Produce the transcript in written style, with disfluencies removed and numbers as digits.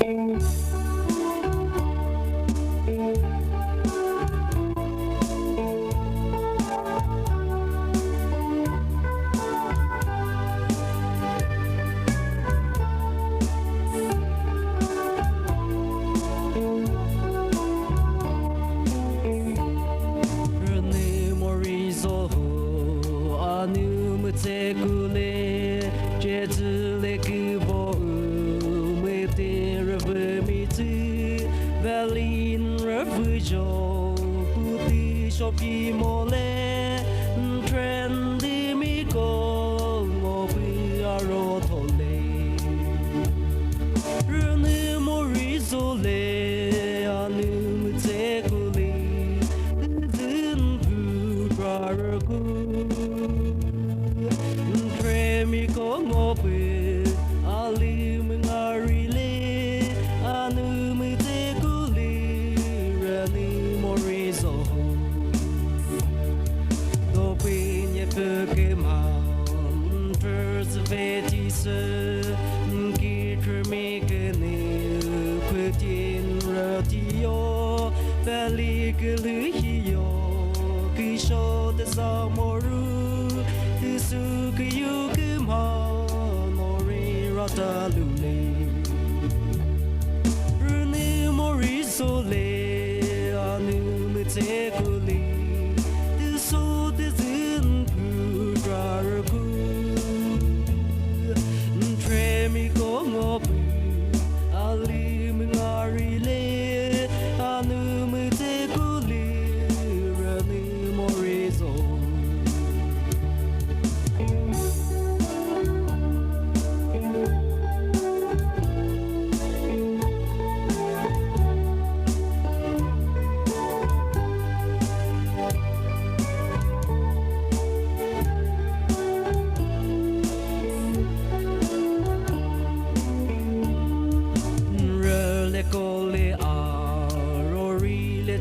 Rünümori zole anu Mütsekulü Dzüvekhre bo mete revemitu Valin refujo puti shopi mole Trendi miko ngopi arotole Rünümori zole anu Mütsekulü Dzüvekhre Tremiko ngopi alim ngarile anu Mütsekulü Rünümori zole Dopinye pökeman persvetise kitremikene putin ratio pelikeliyo kisho de samoru Tisukiyukimha nori ratalule Rünümori zole anu Mütsekulü Tiso tizin kudrarku Tremiko ngopi alim ngarile anu Mütsekulü Rünümori zole Kole arori le